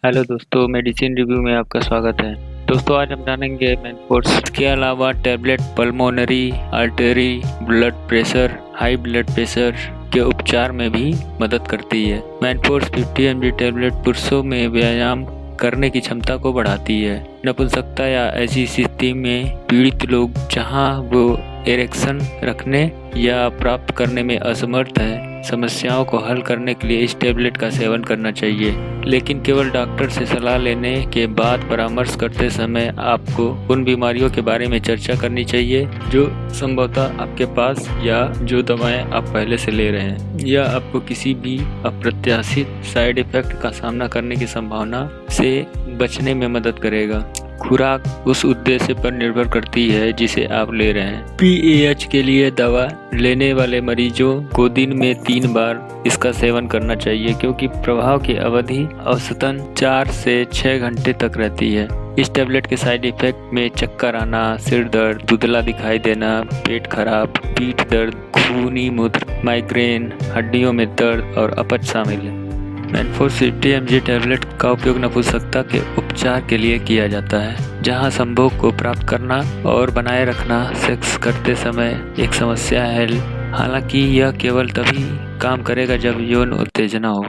Hello दोस्तों, medicine review में आपका स्वागत है। दोस्तों, आज हम जानेंगे मैनफोर्स के अलावा tablet pulmonary artery blood pressure, high blood pressure के उपचार में भी मदद करती है। मैनफोर्स 50 mg टैबलेट पुरुषों में व्यायाम करने की क्षमता को बढ़ाती है। नपुंसकता या ऐसी स्थिति में पीड़ित लोग जहां वो एरेक्शन रखने या प्राप्त करने में असमर्थ है, समस्याओं को हल करने के लिए इस टैबलेट का सेवन करना चाहिए, लेकिन केवल डॉक्टर से सलाह लेने के बाद परामर्श करते समय आपको उन बीमारियों के बारे में चर्चा करनी चाहिए जो संभवतः आपके पास या जो दवाएं आप पहले से ले रहे हैं। यह आपको किसी भी अप्रत्याशित साइड इफेक्ट का सामना करने की संभावना से बचने में मदद करेगा। खुराक उस उद्देश्य पर निर्भर करती है जिसे आप ले रहे हैं। PAH के लिए दवा लेने वाले मरीजों को दिन में 3 बार इसका सेवन करना चाहिए, क्योंकि प्रभाव की अवधि औसतन 4 से 6 घंटे तक रहती है। इस टैबलेट के साइड इफेक्ट में चक्कर आना, सिर दर्द, धुंधला दिखाई देना, पेट खराब, पीठ दर्द, खूनी मूत्र, माइग्रेन, हड्डियों में दर्द और अपच शामिल है। मैनफोर्स 50 mg टैबलेट का उपयोग नपुंसकता के उपचार के लिए किया जाता है, जहां संभोग को प्राप्त करना और बनाए रखना सेक्स करते समय एक समस्या है। हालांकि यह केवल तभी काम करेगा जब यौन उत्तेजना हो।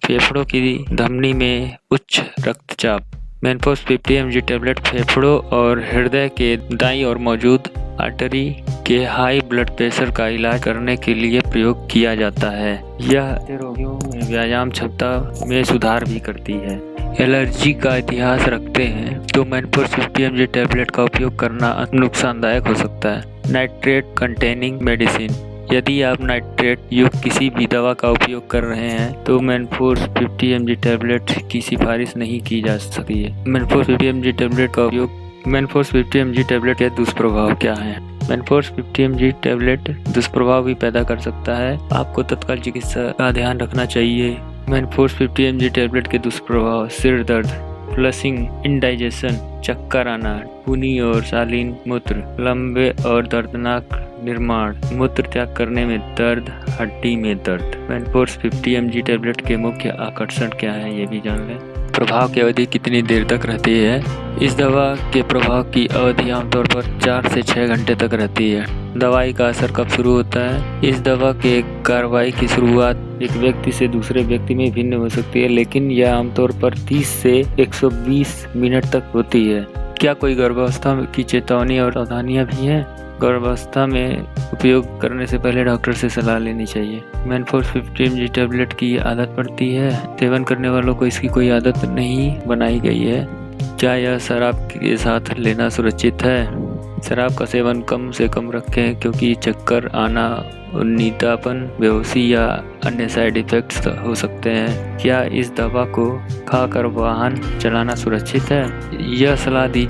फेफड़ों की धमनी में उच्च रक्तचाप। मैनफोर्स 50 mg टैबलेट फेफड़ों और हृदय के दाईं ओर मौजूद आर्टरी के हाई ब्लड प्रेशर का इलाज करने के लिए प्रयोग किया जाता है। यह रोगियों में व्यायाम क्षमता में सुधार भी करती है। एलर्जी का इतिहास रखते हैं तो मैनफोर्स 50 mg टैबलेट का उपयोग करना नुकसानदायक हो सकता है। Nitrate containing medicine. यदि आप नाइट्रेट युक्त किसी भी दवा का उपयोग कर रहे हैं तो मैनफोर्स 50 mg टैबलेट की सिफारिश नहीं की जा सकती है। मैनफोर्स 50 mg टैबलेट का उपयोग मैनफोर्स 50 mg टैबलेट के दुष्प्रभाव क्या हैं? मैनफोर्स 50 mg टैबलेट दुष्प्रभाव भी पैदा कर सकता है। आपको तत्काल चिकित्सा का ध्यान रखना चाहिए। मैनफोर्स 50 mg टैबलेट के दुष्प्रभाव: सिर दर्द, फ्लशिंग, इंडाइजेशन, चक्कर आना, खूनी और शालीन मूत्र, लंबे और दर्दनाक निर्माण, मूत्र त्याग करने में दर्द, हड्डी में दर्द। मैनफोर्स 50 mg टैबलेट के मुख्य आकर्षण क्या है, ये भी जान लें। प्रभाव की अवधि कितनी देर तक रहती है? इस दवा के प्रभाव की अवधि आमतौर पर 4 से 6 घंटे तक रहती है। दवाई का असर कब शुरू होता है? इस दवा के कार्रवाई की शुरुआत एक व्यक्ति से दूसरे व्यक्ति में भिन्न हो सकती है, लेकिन यह आमतौर पर 30 से 120 मिनट तक होती है। क्या कोई गर्भावस्था की चेतावनी और सावधानियां भी हैं? गर्भावस्था में उपयोग करने से पहले डॉक्टर से सलाह लेनी चाहिए। मैनफोर्स 50 mg टैबलेट की आदत पड़ती है। सेवन करने वालों को इसकी कोई आदत नहीं बनाई गई है। क्या यह शराब के साथ लेना सुरक्षित है? शराब का सेवन कम से कम रखें, क्योंकि चक्कर आना, उन्नीतापन, बेहोशी या अन्य साइड इफेक्ट्स हो सकते हैं। क्या इस दवा को खाकर वाहन चलाना सुरक्षित है? यह सलाह दी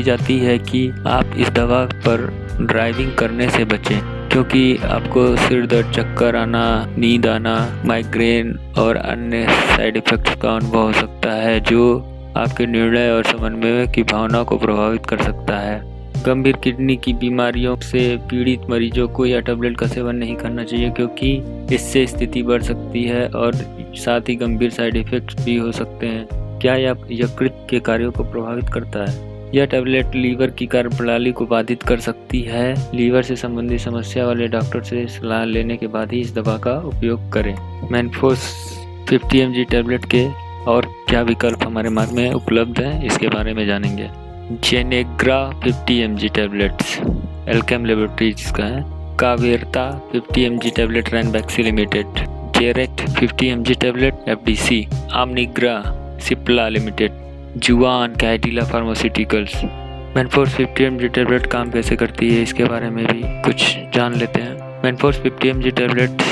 जाती है कि आप इस दवा पर ड्राइविंग करने से बचें, क्योंकि आपको सिर दर्द, चक्कर आना, नींद आना, माइग्रेन और अन्य साइड इफेक्ट्स का अनुभव हो सकता है, जो आपके निर्णय और समन्वय की भावना को प्रभावित कर सकता है। गंभीर किडनी की बीमारियों से पीड़ित मरीजों को यह टैबलेट का सेवन नहीं करना चाहिए, क्योंकि इससे स्थिति बढ़ सकती है और साथ ही गंभीर साइड इफेक्ट्स भी हो सकते हैं। क्या यह यकृत के कार्यों को प्रभावित करता है? यह टैबलेट लीवर की कार्यप्रणाली को बाधित कर सकती है। लीवर से संबंधित समस्या वाले डॉक्टर से सलाह लेने के बाद ही इस दवा का उपयोग करें। मैनफोर्स 50 mg टैबलेट के और क्या विकल्प हमारे मार्केट में उपलब्ध हैं, इसके बारे में जानेंगे। Zenegra 50 mg tablets Alkem laboratories का है। Caverta 50 mg tablet Ranbaxy limited. Zerect 50 mg tablet FDC। आमनिग्रा सिप्ला लिमिटेड। जुआन Cadila pharmaceuticals. Manforce 50 mg tablet काम कैसे करती है, इसके बारे में भी कुछ जान लेते हैं। मैनफोर्स 50 mg टैबलेट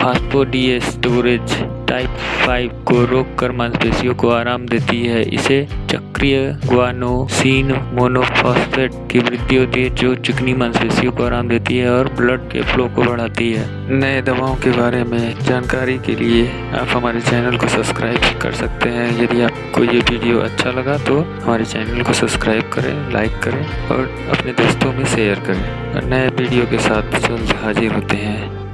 फास्फोडीएस्टोरेज टाइप 5 को रोककर मांसपेशियों को आराम देती है। इसे चक्रीय गुआनोसिन मोनोफॉस्फेट की वृद्धि होती है, जो चिकनी मांसपेशियों को आराम देती है और ब्लड के फ्लो को बढ़ाती है। नए दवाओं के बारे में जानकारी के लिए आप हमारे चैनल को सब्सक्राइब कर सकते हैं। यदि आपको ये वीडियो अच्छा लगा तो हमारे चैनल को सब्सक्राइब करें, लाइक करें और अपने दोस्तों में शेयर करें। नए वीडियो के साथ जल्द हाजिर होते हैं।